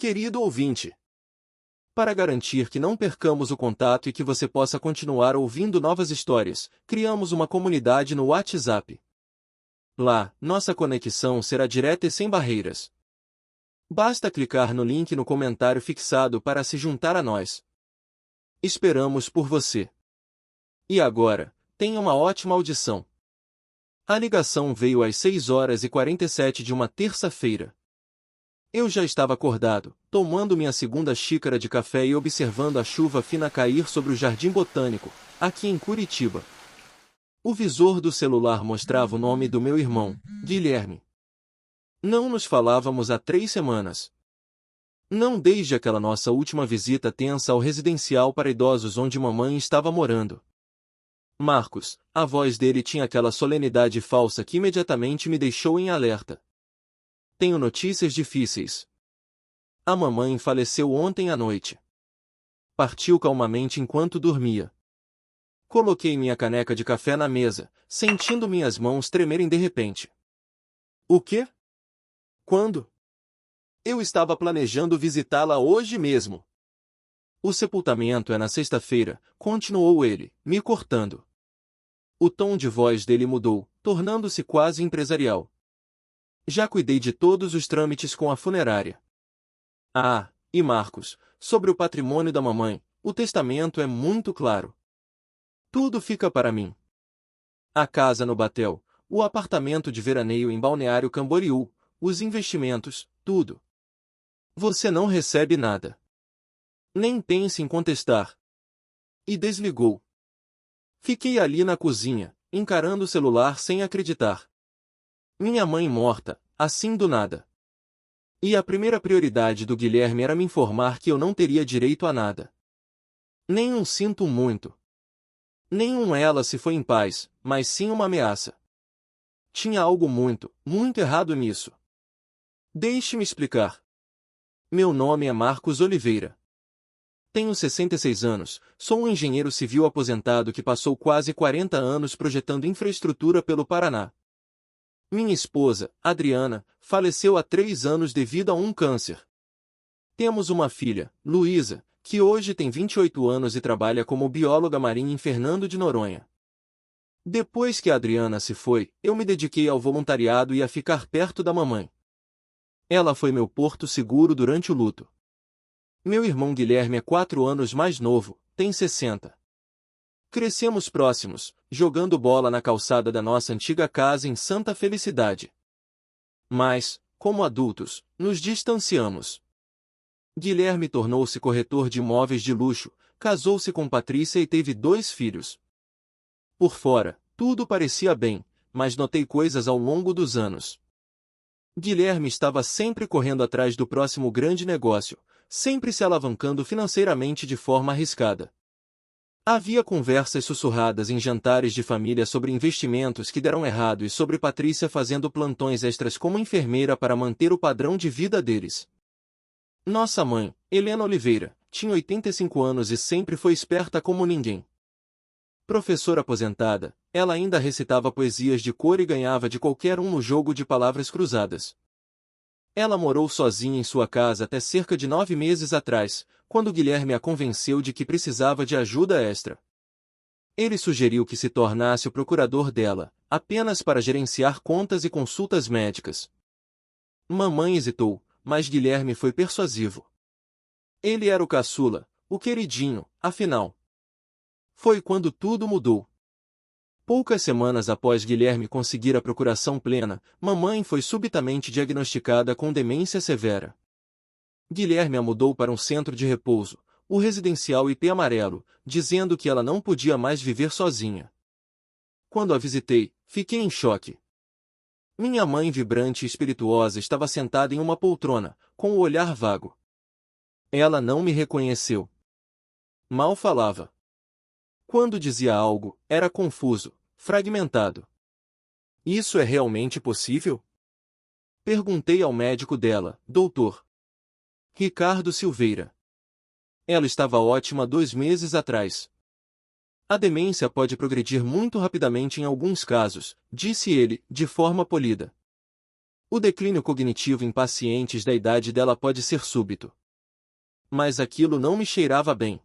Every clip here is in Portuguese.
Querido ouvinte, para garantir que não percamos o contato e que você possa continuar ouvindo novas histórias, criamos uma comunidade no WhatsApp. Lá, nossa conexão será direta e sem barreiras. Basta clicar no link no comentário fixado para se juntar a nós. Esperamos por você. E agora, tenha uma ótima audição. A ligação veio às 6h47 de uma terça-feira. Eu já estava acordado, tomando minha segunda xícara de café e observando a chuva fina cair sobre o Jardim Botânico, aqui em Curitiba. O visor do celular mostrava o nome do meu irmão, Guilherme. Não nos falávamos há 3 semanas. Não desde aquela nossa última visita tensa ao residencial para idosos onde mamãe estava morando. Marcos, a voz dele tinha aquela solenidade falsa que imediatamente me deixou em alerta. Tenho notícias difíceis. A mamãe faleceu ontem à noite. Partiu calmamente enquanto dormia. Coloquei minha caneca de café na mesa, sentindo minhas mãos tremerem de repente. O quê? Quando? Eu estava planejando visitá-la hoje mesmo. O sepultamento é na sexta-feira, continuou ele, me cortando. O tom de voz dele mudou, tornando-se quase empresarial. Já cuidei de todos os trâmites com a funerária. Ah, e Marcos, sobre o patrimônio da mamãe, o testamento é muito claro. Tudo fica para mim. A casa no Batel, o apartamento de veraneio em Balneário Camboriú, os investimentos, tudo. Você não recebe nada. Nem pense em contestar. E desligou. Fiquei ali na cozinha, encarando o celular sem acreditar. Minha mãe morta, assim do nada. E a primeira prioridade do Guilherme era me informar que eu não teria direito a nada. Nem um sinto muito. Nenhum ela se foi em paz, mas sim uma ameaça. Tinha algo muito, muito errado nisso. Deixe-me explicar. Meu nome é Marcos Oliveira. Tenho 66 anos, sou um engenheiro civil aposentado que passou quase 40 anos projetando infraestrutura pelo Paraná. Minha esposa, Adriana, faleceu há 3 anos devido a um câncer. Temos uma filha, Luísa, que hoje tem 28 anos e trabalha como bióloga marinha em Fernando de Noronha. Depois que a Adriana se foi, eu me dediquei ao voluntariado e a ficar perto da mamãe. Ela foi meu porto seguro durante o luto. Meu irmão Guilherme é 4 anos mais novo, tem 60. Crescemos próximos, jogando bola na calçada da nossa antiga casa em Santa Felicidade. Mas, como adultos, nos distanciamos. Guilherme tornou-se corretor de imóveis de luxo, casou-se com Patrícia e teve 2 filhos. Por fora, tudo parecia bem, mas notei coisas ao longo dos anos. Guilherme estava sempre correndo atrás do próximo grande negócio, sempre se alavancando financeiramente de forma arriscada. Havia conversas sussurradas em jantares de família sobre investimentos que deram errado e sobre Patrícia fazendo plantões extras como enfermeira para manter o padrão de vida deles. Nossa mãe, Helena Oliveira, tinha 85 anos e sempre foi esperta como ninguém. Professora aposentada, ela ainda recitava poesias de cor e ganhava de qualquer um no jogo de palavras cruzadas. Ela morou sozinha em sua casa até cerca de 9 meses atrás, quando Guilherme a convenceu de que precisava de ajuda extra. Ele sugeriu que se tornasse o procurador dela, apenas para gerenciar contas e consultas médicas. Mamãe hesitou, mas Guilherme foi persuasivo. Ele era o caçula, o queridinho, afinal. Foi quando tudo mudou. Poucas semanas após Guilherme conseguir a procuração plena, mamãe foi subitamente diagnosticada com demência severa. Guilherme a mudou para um centro de repouso, o residencial IP Amarelo, dizendo que ela não podia mais viver sozinha. Quando a visitei, fiquei em choque. Minha mãe vibrante e espirituosa estava sentada em uma poltrona, com o olhar vago. Ela não me reconheceu. Mal falava. Quando dizia algo, era confuso, fragmentado. Isso é realmente possível? Perguntei ao médico dela, Dr. Ricardo Silveira. Ela estava ótima 2 meses atrás. A demência pode progredir muito rapidamente em alguns casos, disse ele, de forma polida. O declínio cognitivo em pacientes da idade dela pode ser súbito. Mas aquilo não me cheirava bem.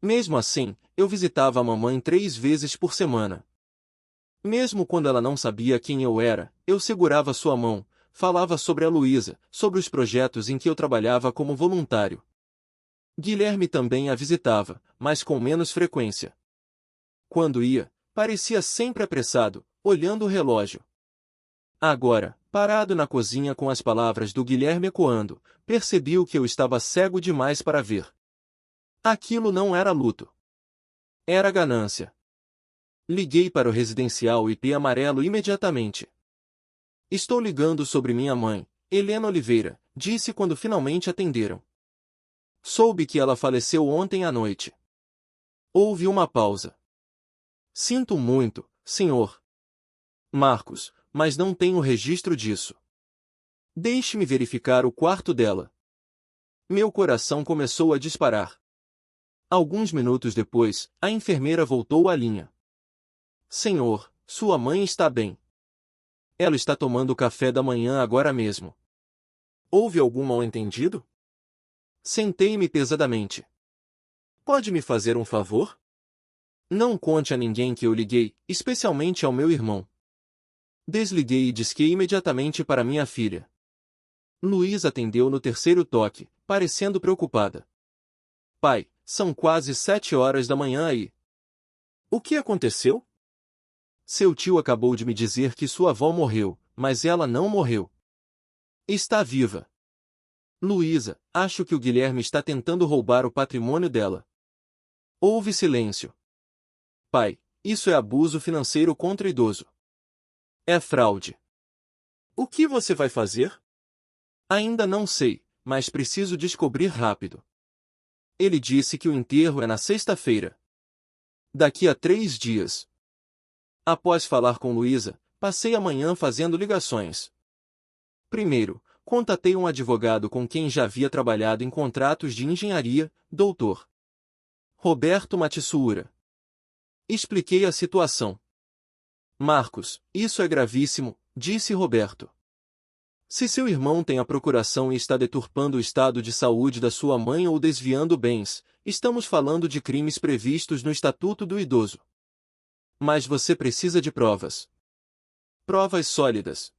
Mesmo assim, eu visitava a mamãe 3 vezes por semana. Mesmo quando ela não sabia quem eu era, eu segurava sua mão, falava sobre a Luísa, sobre os projetos em que eu trabalhava como voluntário. Guilherme também a visitava, mas com menos frequência. Quando ia, parecia sempre apressado, olhando o relógio. Agora, parado na cozinha com as palavras do Guilherme ecoando, percebi que eu estava cego demais para ver. Aquilo não era luto. Era ganância. Liguei para o residencial IP Amarelo imediatamente. Estou ligando sobre minha mãe, Helena Oliveira, disse quando finalmente atenderam. Soube que ela faleceu ontem à noite. Houve uma pausa. Sinto muito, senhor Marcos, mas não tenho registro disso. Deixe-me verificar o quarto dela. Meu coração começou a disparar. Alguns minutos depois, a enfermeira voltou à linha. Senhor, sua mãe está bem. Ela está tomando café da manhã agora mesmo. Houve algum mal-entendido? Sentei-me pesadamente. Pode me fazer um favor? Não conte a ninguém que eu liguei, especialmente ao meu irmão. Desliguei e disquei imediatamente para minha filha. Luísa atendeu no terceiro toque, parecendo preocupada. Pai, são quase 7 horas da manhã aí. O que aconteceu? Seu tio acabou de me dizer que sua avó morreu, mas ela não morreu. Está viva. Luísa, acho que o Guilherme está tentando roubar o patrimônio dela. Houve silêncio. Pai, isso é abuso financeiro contra idoso. É fraude. O que você vai fazer? Ainda não sei, mas preciso descobrir rápido. Ele disse que o enterro é na sexta-feira. Daqui a 3 dias. Após falar com Luísa, passei a manhã fazendo ligações. Primeiro, contatei um advogado com quem já havia trabalhado em contratos de engenharia, Dr. Roberto Matsuura. Expliquei a situação. Marcos, isso é gravíssimo, disse Roberto. Se seu irmão tem a procuração e está deturpando o estado de saúde da sua mãe ou desviando bens, estamos falando de crimes previstos no Estatuto do Idoso. Mas você precisa de provas. Provas sólidas.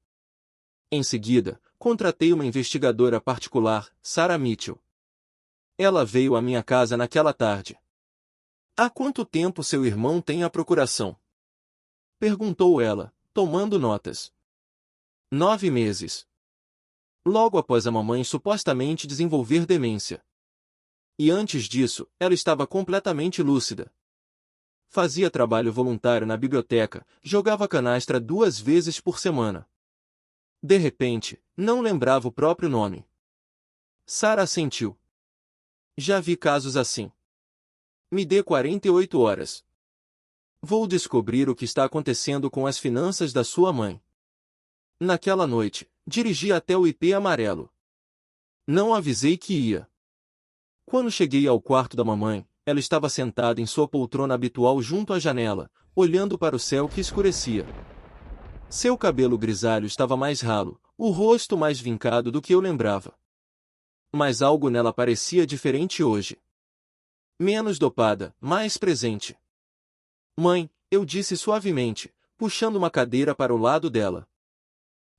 Em seguida, contratei uma investigadora particular, Sarah Mitchell. Ela veio à minha casa naquela tarde. Há quanto tempo seu irmão tem a procuração? Perguntou ela, tomando notas. 9 meses. Logo após a mamãe supostamente desenvolver demência. E antes disso, ela estava completamente lúcida. Fazia trabalho voluntário na biblioteca, jogava canastra 2 vezes por semana. De repente, não lembrava o próprio nome. Sarah assentiu. Já vi casos assim. Me dê 48 horas. Vou descobrir o que está acontecendo com as finanças da sua mãe. Naquela noite, dirigi até o IP Amarelo. Não avisei que ia. Quando cheguei ao quarto da mamãe, ela estava sentada em sua poltrona habitual junto à janela, olhando para o céu que escurecia. Seu cabelo grisalho estava mais ralo, o rosto mais vincado do que eu lembrava. Mas algo nela parecia diferente hoje. Menos dopada, mais presente. Mãe, eu disse suavemente, puxando uma cadeira para o lado dela.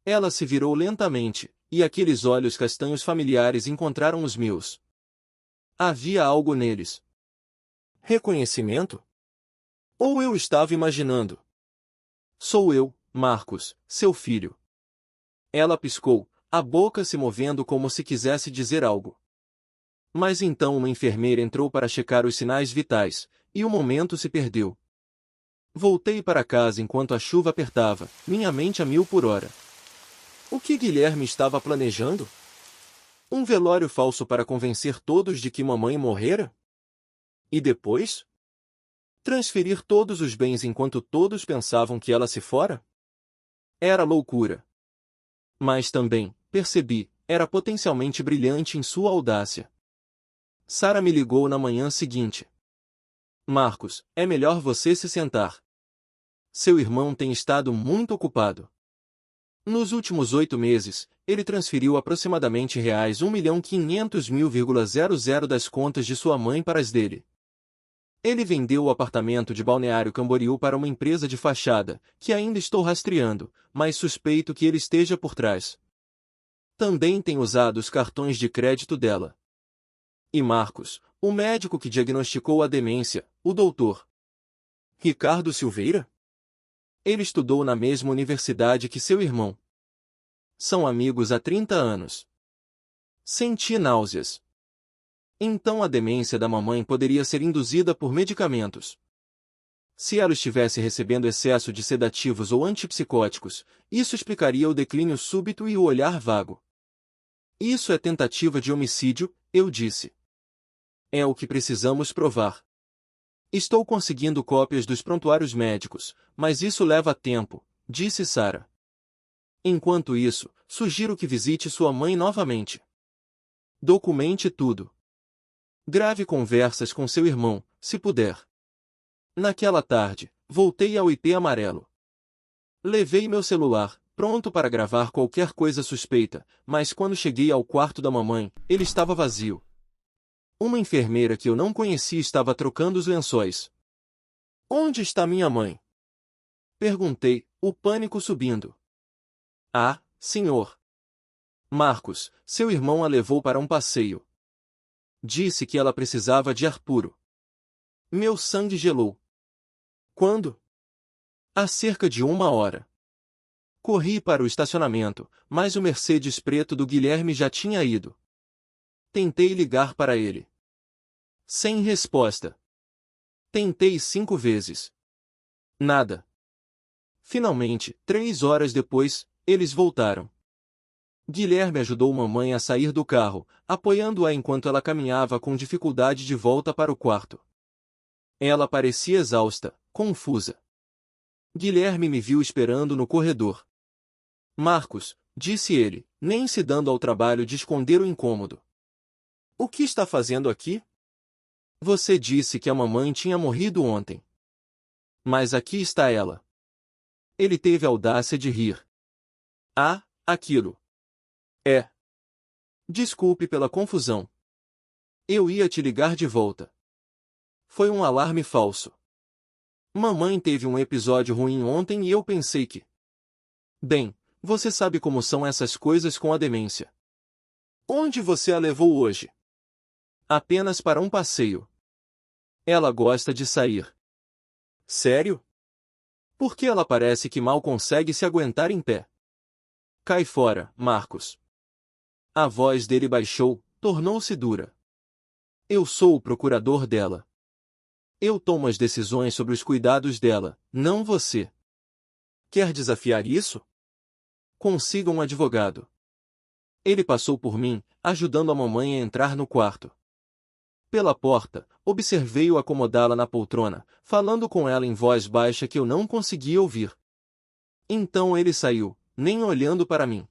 Ela se virou lentamente, e aqueles olhos castanhos familiares encontraram os meus. Havia algo neles. Reconhecimento? Ou eu estava imaginando? Sou eu, Marcos, seu filho. Ela piscou, a boca se movendo como se quisesse dizer algo. Mas então uma enfermeira entrou para checar os sinais vitais, e o momento se perdeu. Voltei para casa enquanto a chuva apertava, minha mente a 1000 por hora. O que Guilherme estava planejando? Um velório falso para convencer todos de que mamãe morrera? E depois? Transferir todos os bens enquanto todos pensavam que ela se fora? Era loucura. Mas também, percebi, era potencialmente brilhante em sua audácia. Sarah me ligou na manhã seguinte. Marcos, é melhor você se sentar. Seu irmão tem estado muito ocupado. Nos últimos 8 meses, ele transferiu aproximadamente R$ 1.500.000,00 das contas de sua mãe para as dele. Ele vendeu o apartamento de Balneário Camboriú para uma empresa de fachada, que ainda estou rastreando, mas suspeito que ele esteja por trás. Também tem usado os cartões de crédito dela. E Marcos, o médico que diagnosticou a demência, o Dr. Ricardo Silveira? Ele estudou na mesma universidade que seu irmão. São amigos há 30 anos. Senti náuseas. Então a demência da mamãe poderia ser induzida por medicamentos. Se ela estivesse recebendo excesso de sedativos ou antipsicóticos, isso explicaria o declínio súbito e o olhar vago. Isso é tentativa de homicídio, eu disse. É o que precisamos provar. Estou conseguindo cópias dos prontuários médicos, mas isso leva tempo, disse Sarah. Enquanto isso, sugiro que visite sua mãe novamente. Documente tudo. Grave conversas com seu irmão, se puder. Naquela tarde, voltei ao IP amarelo. Levei meu celular, pronto para gravar qualquer coisa suspeita, mas quando cheguei ao quarto da mamãe, ele estava vazio. Uma enfermeira que eu não conhecia estava trocando os lençóis. Onde está minha mãe? Perguntei, o pânico subindo. Ah, senhor. Marcos, seu irmão a levou para um passeio. Disse que ela precisava de ar puro. Meu sangue gelou. Quando? Há cerca de 1 hora. Corri para o estacionamento, mas o Mercedes preto do Guilherme já tinha ido. Tentei ligar para ele. Sem resposta. Tentei 5 vezes. Nada. Finalmente, 3 horas depois, eles voltaram. Guilherme ajudou mamãe a sair do carro, apoiando-a enquanto ela caminhava com dificuldade de volta para o quarto. Ela parecia exausta, confusa. Guilherme me viu esperando no corredor. Marcos, disse ele, nem se dando ao trabalho de esconder o incômodo. O que está fazendo aqui? Você disse que a mamãe tinha morrido ontem. Mas aqui está ela. Ele teve a audácia de rir. Ah, aquilo. É. Desculpe pela confusão. Eu ia te ligar de volta. Foi um alarme falso. Mamãe teve um episódio ruim ontem e eu pensei que... Bem, você sabe como são essas coisas com a demência. Onde você a levou hoje? Apenas para um passeio. Ela gosta de sair. Sério? Porque ela parece que mal consegue se aguentar em pé. Cai fora, Marcos. A voz dele baixou, tornou-se dura. Eu sou o procurador dela. Eu tomo as decisões sobre os cuidados dela, não você. Quer desafiar isso? Consiga um advogado. Ele passou por mim, ajudando a mamãe a entrar no quarto. Pela porta, observei-o acomodá-la na poltrona, falando com ela em voz baixa que eu não conseguia ouvir. Então ele saiu, nem olhando para mim.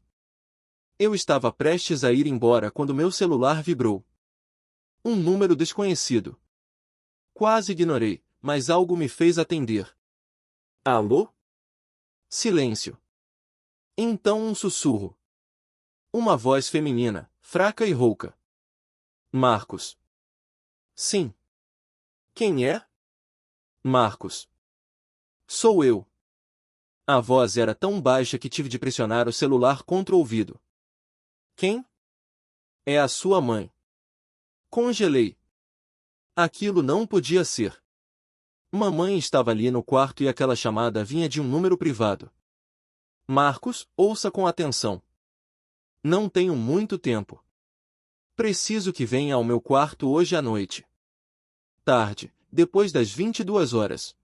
Eu estava prestes a ir embora quando meu celular vibrou. Um número desconhecido. Quase ignorei, mas algo me fez atender. Alô? Silêncio. Então um sussurro. Uma voz feminina, fraca e rouca. Marcos. Sim. Quem é? Marcos. Sou eu. A voz era tão baixa que tive de pressionar o celular contra o ouvido. Quem? É a sua mãe. Congelei. Aquilo não podia ser. Mamãe estava ali no quarto e aquela chamada vinha de um número privado. Marcos, ouça com atenção. Não tenho muito tempo. Preciso que venha ao meu quarto hoje à noite. Tarde, depois das 22 horas.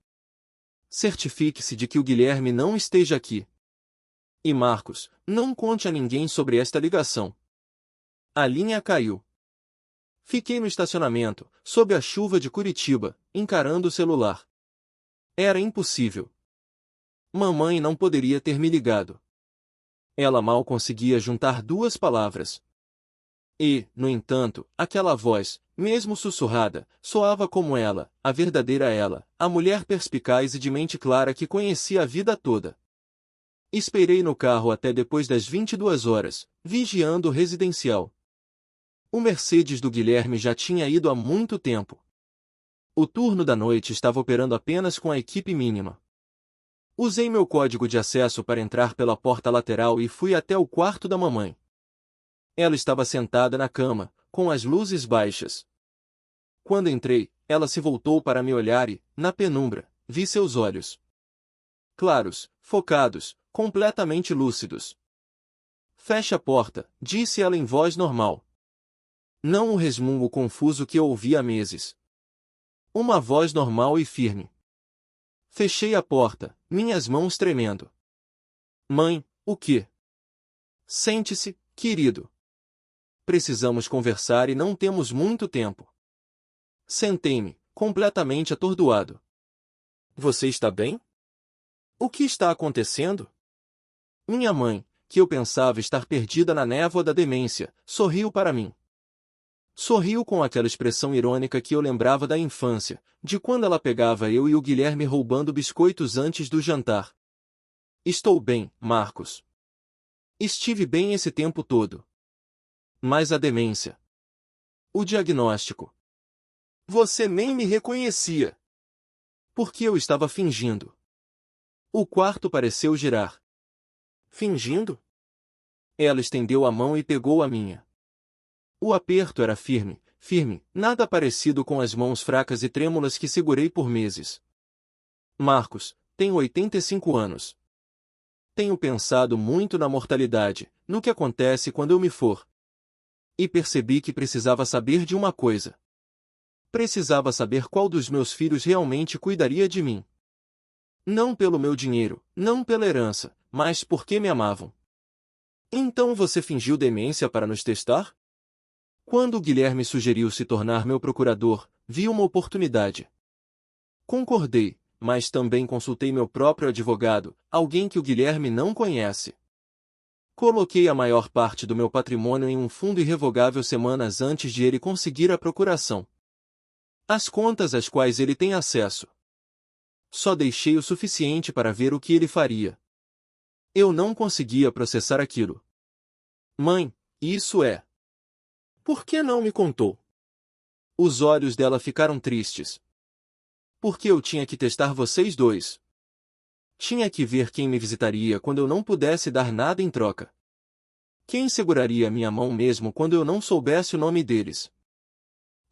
Certifique-se de que o Guilherme não esteja aqui. E Marcos, não conte a ninguém sobre esta ligação. A linha caiu. Fiquei no estacionamento, sob a chuva de Curitiba, encarando o celular. Era impossível. Mamãe não poderia ter me ligado. Ela mal conseguia juntar 2 palavras. E, no entanto, aquela voz, mesmo sussurrada, soava como ela, a verdadeira ela, a mulher perspicaz e de mente clara que conhecia a vida toda. Esperei no carro até depois das 22 horas, vigiando o residencial. O Mercedes do Guilherme já tinha ido há muito tempo. O turno da noite estava operando apenas com a equipe mínima. Usei meu código de acesso para entrar pela porta lateral e fui até o quarto da mamãe. Ela estava sentada na cama, com as luzes baixas. Quando entrei, ela se voltou para me olhar e, na penumbra, vi seus olhos. Claros, focados, completamente lúcidos. Feche a porta, disse ela em voz normal. Não o resmungo confuso que eu ouvi há meses. Uma voz normal e firme. Fechei a porta, minhas mãos tremendo. Mãe, o quê? Sente-se, querido. Precisamos conversar e não temos muito tempo. Sentei-me, completamente atordoado. Você está bem? O que está acontecendo? Minha mãe, que eu pensava estar perdida na névoa da demência, sorriu para mim. Sorriu com aquela expressão irônica que eu lembrava da infância, de quando ela pegava eu e o Guilherme roubando biscoitos antes do jantar. Estou bem, Marcos. Estive bem esse tempo todo. Mas a demência. O diagnóstico. Você nem me reconhecia. Porque eu estava fingindo. O quarto pareceu girar. Fingindo? Ela estendeu a mão e pegou a minha. O aperto era firme, firme, nada parecido com as mãos fracas e trêmulas que segurei por meses. Marcos, tenho 85 anos. Tenho pensado muito na mortalidade, no que acontece quando eu me for. E percebi que precisava saber de uma coisa. Precisava saber qual dos meus filhos realmente cuidaria de mim. Não pelo meu dinheiro, não pela herança, mas porque me amavam. Então você fingiu demência para nos testar? Quando o Guilherme sugeriu se tornar meu procurador, vi uma oportunidade. Concordei, mas também consultei meu próprio advogado, alguém que o Guilherme não conhece. Coloquei a maior parte do meu patrimônio em um fundo irrevogável semanas antes de ele conseguir a procuração. As contas às quais ele tem acesso. Só deixei o suficiente para ver o que ele faria. Eu não conseguia processar aquilo. Mãe, isso é. Por que não me contou? Os olhos dela ficaram tristes. Porque eu tinha que testar vocês dois. Tinha que ver quem me visitaria quando eu não pudesse dar nada em troca. Quem seguraria minha mão mesmo quando eu não soubesse o nome deles?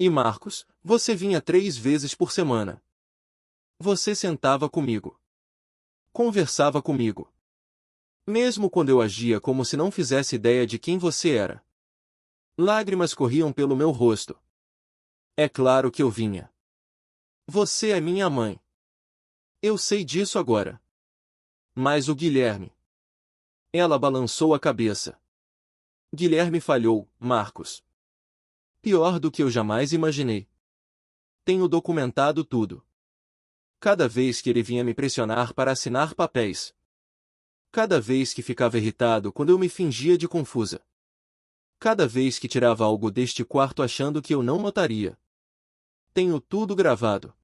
E Marcos, você vinha 3 vezes por semana. Você sentava comigo. Conversava comigo. Mesmo quando eu agia como se não fizesse ideia de quem você era. Lágrimas corriam pelo meu rosto. É claro que eu vinha. Você é minha mãe. Eu sei disso agora. Mas o Guilherme. Ela balançou a cabeça. Guilherme falhou, Marcos. Pior do que eu jamais imaginei. Tenho documentado tudo. Cada vez que ele vinha me pressionar para assinar papéis. Cada vez que ficava irritado quando eu me fingia de confusa. Cada vez que tirava algo deste quarto achando que eu não notaria. Tenho tudo gravado.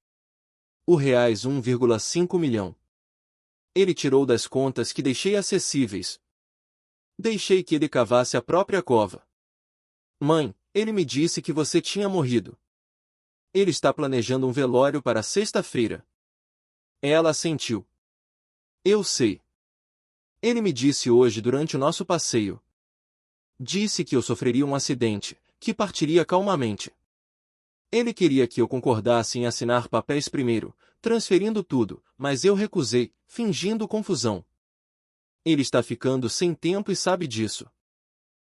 O reais 1,5 milhão. Ele tirou das contas que deixei acessíveis. Deixei que ele cavasse a própria cova. Mãe, ele me disse que você tinha morrido. Ele está planejando um velório para sexta-feira. Ela assentiu. Eu sei. Ele me disse hoje durante o nosso passeio. Disse que eu sofreria um acidente, que partiria calmamente. Ele queria que eu concordasse em assinar papéis primeiro, transferindo tudo, mas eu recusei, fingindo confusão. Ele está ficando sem tempo e sabe disso.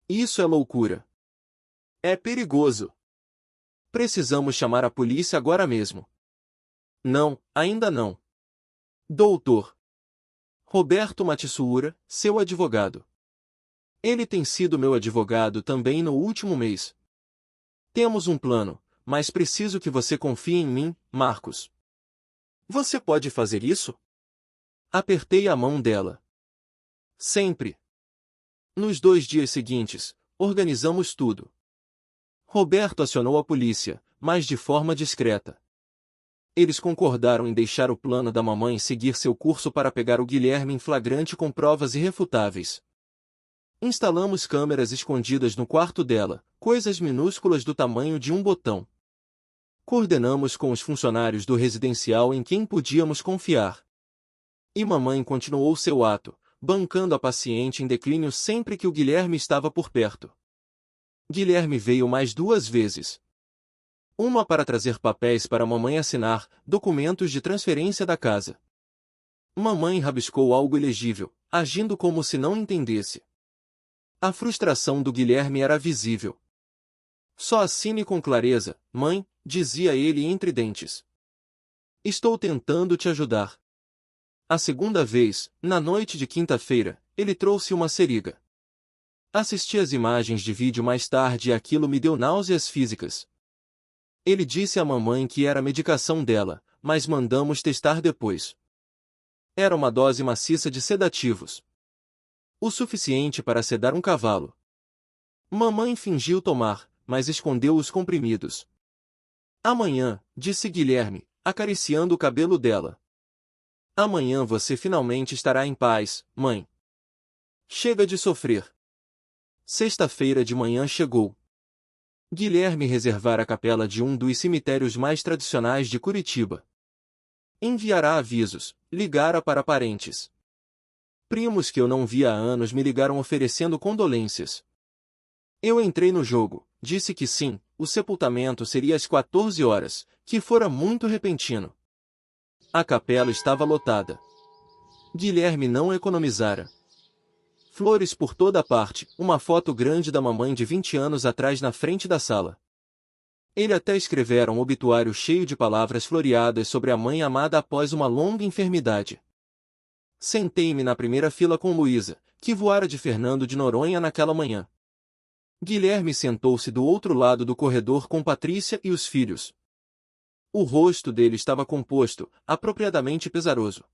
Isso é loucura. É perigoso. Precisamos chamar a polícia agora mesmo. Não, ainda não. Doutor Roberto Matsuura, seu advogado. Ele tem sido meu advogado também no último mês. Temos um plano, mas preciso que você confie em mim, Marcos. Você pode fazer isso? Apertei a mão dela. Sempre. Nos 2 dias seguintes, organizamos tudo. Roberto acionou a polícia, mas de forma discreta. Eles concordaram em deixar o plano da mamãe seguir seu curso para pegar o Guilherme em flagrante com provas irrefutáveis. Instalamos câmeras escondidas no quarto dela, coisas minúsculas do tamanho de um botão. Coordenamos com os funcionários do residencial em quem podíamos confiar. E mamãe continuou seu ato, bancando a paciente em declínio sempre que o Guilherme estava por perto. Guilherme veio mais 2 vezes. Uma para trazer papéis para mamãe assinar, documentos de transferência da casa. Mamãe rabiscou algo ilegível, agindo como se não entendesse. A frustração do Guilherme era visível. Só assine com clareza, mãe, dizia ele entre dentes. Estou tentando te ajudar. A segunda vez, na noite de quinta-feira, ele trouxe uma seringa. Assisti às imagens de vídeo mais tarde e aquilo me deu náuseas físicas. Ele disse à mamãe que era a medicação dela, mas mandamos testar depois. Era uma dose maciça de sedativos. O suficiente para sedar um cavalo. Mamãe fingiu tomar, mas escondeu os comprimidos. Amanhã, disse Guilherme, acariciando o cabelo dela. Amanhã você finalmente estará em paz, mãe. Chega de sofrer. Sexta-feira de manhã chegou. Guilherme reservara a capela de um dos cemitérios mais tradicionais de Curitiba. Enviará avisos, ligara para parentes. Primos que eu não via há anos me ligaram oferecendo condolências. Eu entrei no jogo, disse que sim, o sepultamento seria às 14 horas, que fora muito repentino. A capela estava lotada. Guilherme não economizara. Flores por toda parte, uma foto grande da mamãe de 20 anos atrás na frente da sala. Ele até escrevera um obituário cheio de palavras floreadas sobre a mãe amada após uma longa enfermidade. Sentei-me na primeira fila com Luísa, que voara de Fernando de Noronha naquela manhã. Guilherme sentou-se do outro lado do corredor com Patrícia e os filhos. O rosto dele estava composto, apropriadamente pesaroso.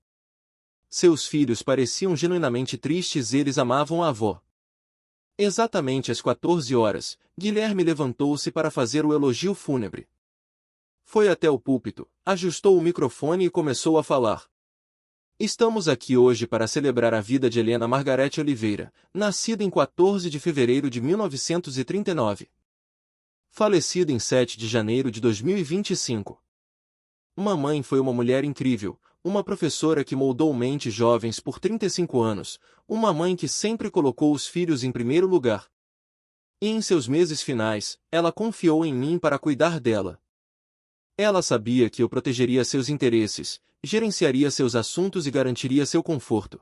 Seus filhos pareciam genuinamente tristes e eles amavam a avó. Exatamente às 14 horas, Guilherme levantou-se para fazer o elogio fúnebre. Foi até o púlpito, ajustou o microfone e começou a falar. Estamos aqui hoje para celebrar a vida de Helena Margarete Oliveira, nascida em 14 de fevereiro de 1939. Falecida em 7 de janeiro de 2025. Mamãe foi uma mulher incrível, uma professora que moldou mentes jovens por 35 anos, uma mãe que sempre colocou os filhos em primeiro lugar. E em seus meses finais, ela confiou em mim para cuidar dela. Ela sabia que eu protegeria seus interesses, gerenciaria seus assuntos e garantiria seu conforto.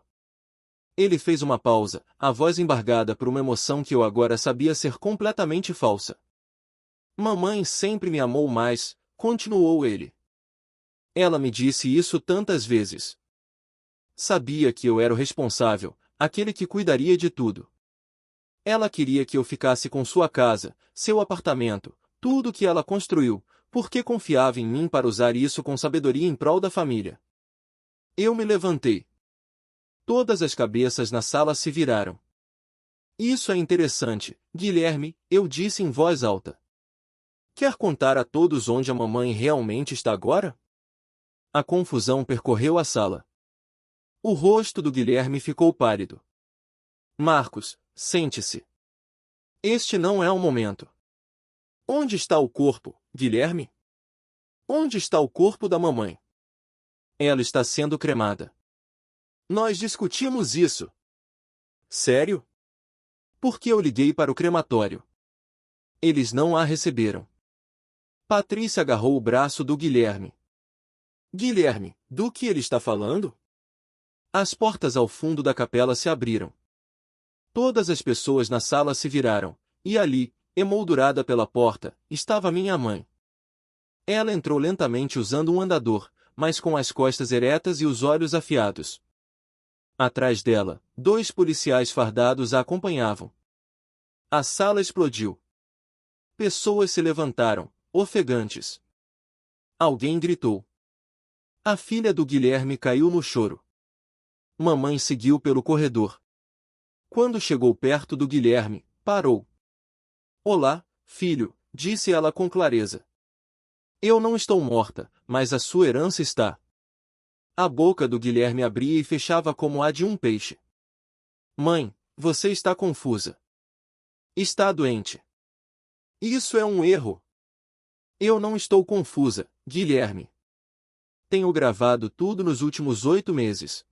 Ele fez uma pausa, a voz embargada por uma emoção que eu agora sabia ser completamente falsa. Mamãe sempre me amou mais, continuou ele. Ela me disse isso tantas vezes. Sabia que eu era o responsável, aquele que cuidaria de tudo. Ela queria que eu ficasse com sua casa, seu apartamento, tudo que ela construiu, porque confiava em mim para usar isso com sabedoria em prol da família. Eu me levantei. Todas as cabeças na sala se viraram. Isso é interessante, Guilherme, eu disse em voz alta. Quer contar a todos onde a mamãe realmente está agora? A confusão percorreu a sala. O rosto do Guilherme ficou pálido. Marcos, sente-se. Este não é o momento. Onde está o corpo, Guilherme? Onde está o corpo da mamãe? Ela está sendo cremada. Nós discutimos isso. Sério? Por que eu liguei para o crematório? Eles não a receberam. Patrícia agarrou o braço do Guilherme. Guilherme, do que ele está falando? As portas ao fundo da capela se abriram. Todas as pessoas na sala se viraram, e ali, emoldurada pela porta, estava minha mãe. Ela entrou lentamente usando um andador, mas com as costas eretas e os olhos afiados. Atrás dela, 2 policiais fardados a acompanhavam. A sala explodiu. Pessoas se levantaram, ofegantes. Alguém gritou. A filha do Guilherme caiu no choro. Mamãe seguiu pelo corredor. Quando chegou perto do Guilherme, parou. Olá, filho, disse ela com clareza. Eu não estou morta, mas a sua herança está. A boca do Guilherme abria e fechava como a de um peixe. Mãe, você está confusa. Está doente. Isso é um erro. Eu não estou confusa, Guilherme. Tenho gravado tudo nos últimos 8 meses.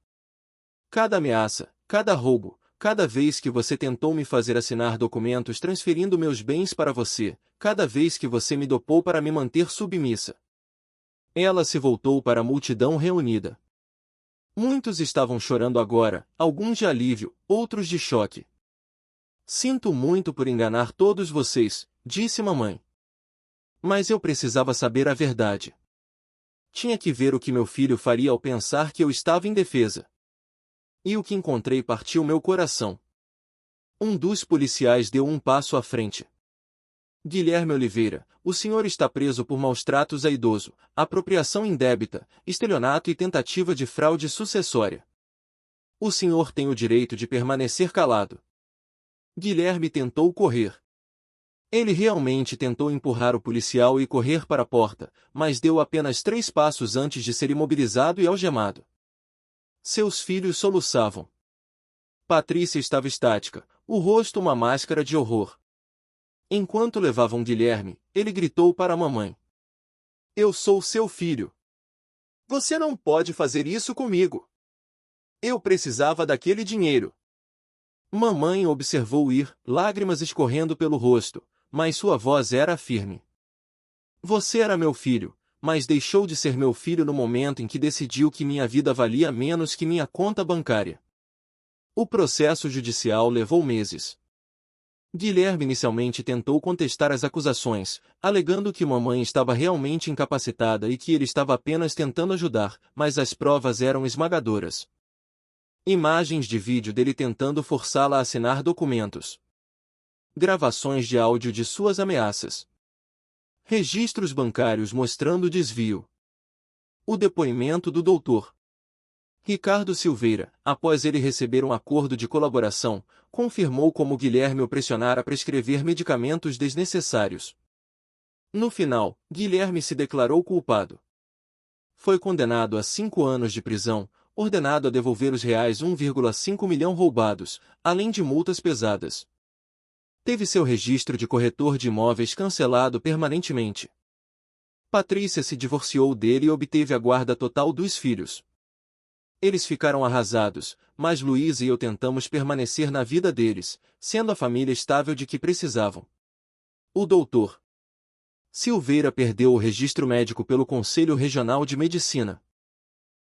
Cada ameaça, cada roubo, cada vez que você tentou me fazer assinar documentos transferindo meus bens para você, cada vez que você me dopou para me manter submissa. Ela se voltou para a multidão reunida. Muitos estavam chorando agora, alguns de alívio, outros de choque. Sinto muito por enganar todos vocês, disse mamãe. Mas eu precisava saber a verdade. Tinha que ver o que meu filho faria ao pensar que eu estava indefesa. E o que encontrei partiu meu coração. Um dos policiais deu um passo à frente. Guilherme Oliveira, o senhor está preso por maus-tratos a idoso, apropriação indébita, estelionato e tentativa de fraude sucessória. O senhor tem o direito de permanecer calado. Guilherme tentou correr. Ele realmente tentou empurrar o policial e correr para a porta, mas deu apenas 3 passos antes de ser imobilizado e algemado. Seus filhos soluçavam. Patrícia estava estática, o rosto uma máscara de horror. Enquanto levavam Guilherme, ele gritou para a mamãe. Eu sou seu filho. Você não pode fazer isso comigo. Eu precisava daquele dinheiro. Mamãe observou ir, lágrimas escorrendo pelo rosto, mas sua voz era firme. Você era meu filho, mas deixou de ser meu filho no momento em que decidiu que minha vida valia menos que minha conta bancária. O processo judicial levou meses. Guilherme inicialmente tentou contestar as acusações, alegando que mamãe estava realmente incapacitada e que ele estava apenas tentando ajudar, mas as provas eram esmagadoras. Imagens de vídeo dele tentando forçá-la a assinar documentos. Gravações de áudio de suas ameaças. Registros bancários mostrando desvio. O depoimento do Dr. Ricardo Silveira, após ele receber um acordo de colaboração, confirmou como Guilherme o pressionara a prescrever medicamentos desnecessários. No final, Guilherme se declarou culpado. Foi condenado a 5 anos de prisão, ordenado a devolver os reais 1,5 milhão roubados, além de multas pesadas. Teve seu registro de corretor de imóveis cancelado permanentemente. Patrícia se divorciou dele e obteve a guarda total dos filhos. Eles ficaram arrasados, mas Luiz e eu tentamos permanecer na vida deles, sendo a família estável de que precisavam. O Dr. Silveira perdeu o registro médico pelo Conselho Regional de Medicina.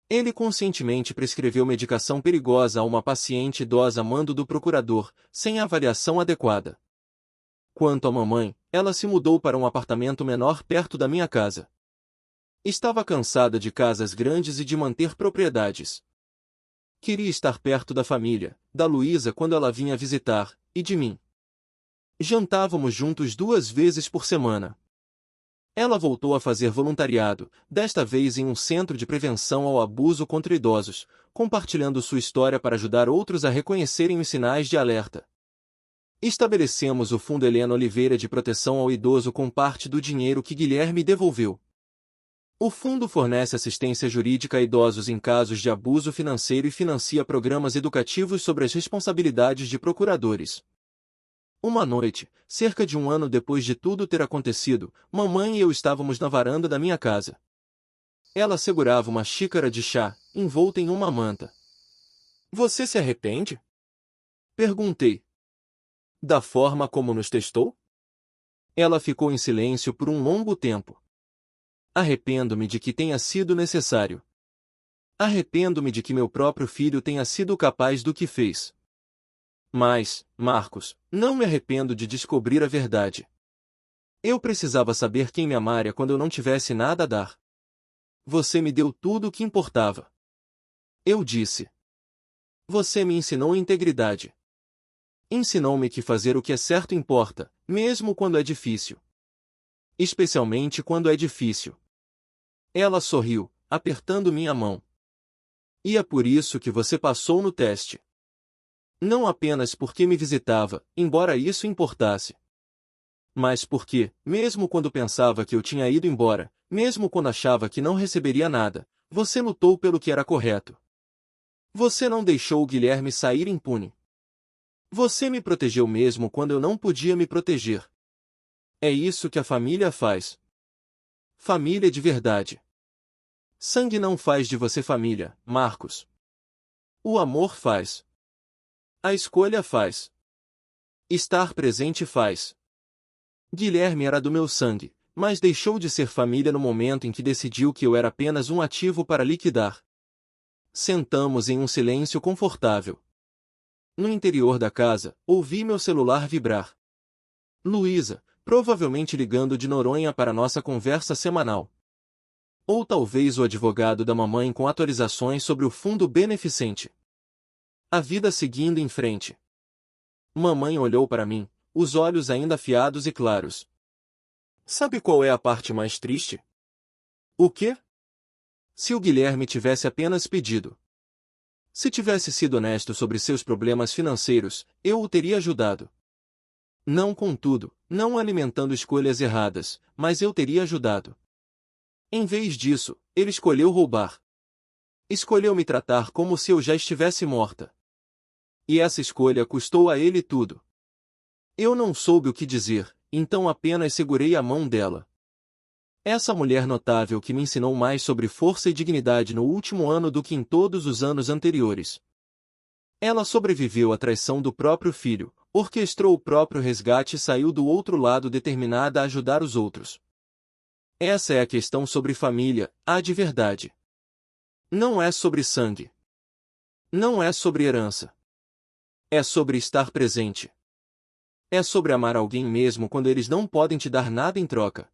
Ele conscientemente prescreveu medicação perigosa a uma paciente idosa a mando do procurador, sem avaliação adequada. Quanto à mamãe, ela se mudou para um apartamento menor perto da minha casa. Estava cansada de casas grandes e de manter propriedades. Queria estar perto da família, da Luísa quando ela vinha visitar, e de mim. Jantávamos juntos 2 vezes por semana. Ela voltou a fazer voluntariado, desta vez em um centro de prevenção ao abuso contra idosos, compartilhando sua história para ajudar outros a reconhecerem os sinais de alerta. Estabelecemos o Fundo Helena Oliveira de Proteção ao Idoso com parte do dinheiro que Guilherme devolveu. O fundo fornece assistência jurídica a idosos em casos de abuso financeiro e financia programas educativos sobre as responsabilidades de procuradores. Uma noite, cerca de 1 ano depois de tudo ter acontecido, mamãe e eu estávamos na varanda da minha casa. Ela segurava uma xícara de chá, envolta em uma manta. Você se arrepende? Perguntei. Da forma como nos testou? Ela ficou em silêncio por um longo tempo. Arrependo-me de que tenha sido necessário. Arrependo-me de que meu próprio filho tenha sido capaz do que fez. Mas, Marcos, não me arrependo de descobrir a verdade. Eu precisava saber quem me amara quando eu não tivesse nada a dar. Você me deu tudo o que importava. Eu disse. Você me ensinou integridade. Ensinou-me que fazer o que é certo importa, mesmo quando é difícil. Especialmente quando é difícil. Ela sorriu, apertando minha mão. E é por isso que você passou no teste. Não apenas porque me visitava, embora isso importasse. Mas porque, mesmo quando pensava que eu tinha ido embora, Mesmo quando achava que não receberia nada, você lutou pelo que era correto. Você não deixou o Guilherme sair impune. Você me protegeu mesmo quando eu não podia me proteger. É isso que a família faz. Família de verdade. Sangue não faz de você família, Marcos. O amor faz. A escolha faz. Estar presente faz. Guilherme era do meu sangue, mas deixou de ser família no momento em que decidiu que eu era apenas um ativo para liquidar. Sentamos em um silêncio confortável. No interior da casa, ouvi meu celular vibrar. Luísa, provavelmente ligando de Noronha para nossa conversa semanal. Ou talvez o advogado da mamãe com atualizações sobre o fundo beneficente. A vida seguindo em frente. Mamãe olhou para mim, os olhos ainda afiados e claros. Sabe qual é a parte mais triste? O quê? Se o Guilherme tivesse apenas pedido. Se tivesse sido honesto sobre seus problemas financeiros, eu o teria ajudado. Não contudo, não alimentando escolhas erradas, mas eu teria ajudado. Em vez disso, ele escolheu roubar. Escolheu me tratar como se eu já estivesse morta. E essa escolha custou a ele tudo. Eu não soube o que dizer, então apenas segurei a mão dela. Essa mulher notável que me ensinou mais sobre força e dignidade no último ano do que em todos os anos anteriores. Ela sobreviveu à traição do próprio filho, orquestrou o próprio resgate e saiu do outro lado determinada a ajudar os outros. Essa é a questão sobre família, a de verdade. Não é sobre sangue. Não é sobre herança. É sobre estar presente. É sobre amar alguém mesmo quando eles não podem te dar nada em troca.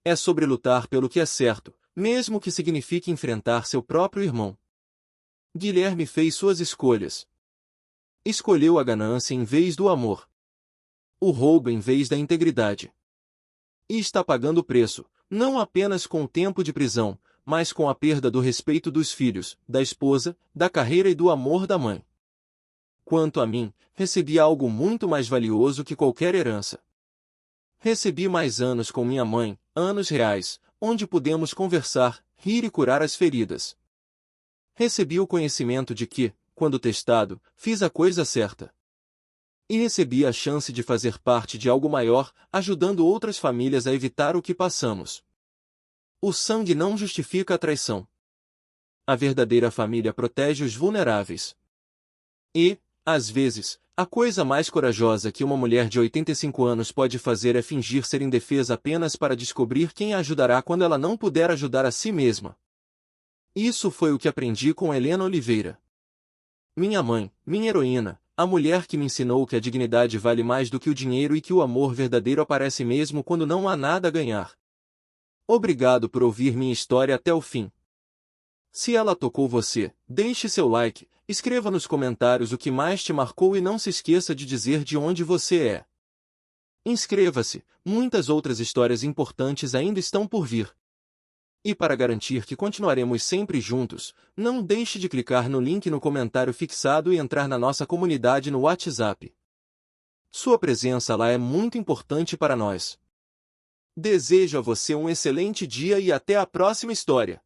É sobre lutar pelo que é certo, mesmo que signifique enfrentar seu próprio irmão. Guilherme fez suas escolhas. Escolheu a ganância em vez do amor. O roubo em vez da integridade. E está pagando o preço, não apenas com o tempo de prisão, mas com a perda do respeito dos filhos, da esposa, da carreira e do amor da mãe. Quanto a mim, recebi algo muito mais valioso que qualquer herança. Recebi mais anos com minha mãe, anos reais, onde pudemos conversar, rir e curar as feridas. Recebi o conhecimento de que, quando testado, fiz a coisa certa. E recebi a chance de fazer parte de algo maior, ajudando outras famílias a evitar o que passamos. O sangue não justifica a traição. A verdadeira família protege os vulneráveis. E, às vezes, a coisa mais corajosa que uma mulher de 85 anos pode fazer é fingir ser indefesa apenas para descobrir quem a ajudará quando ela não puder ajudar a si mesma. Isso foi o que aprendi com Helena Oliveira. Minha mãe, minha heroína, a mulher que me ensinou que a dignidade vale mais do que o dinheiro e que o amor verdadeiro aparece mesmo quando não há nada a ganhar. Obrigado por ouvir minha história até o fim. Se ela tocou você, deixe seu like, escreva nos comentários o que mais te marcou e não se esqueça de dizer de onde você é. Inscreva-se, muitas outras histórias importantes ainda estão por vir. E para garantir que continuaremos sempre juntos, não deixe de clicar no link no comentário fixado e entrar na nossa comunidade no WhatsApp. Sua presença lá é muito importante para nós. Desejo a você um excelente dia e até a próxima história.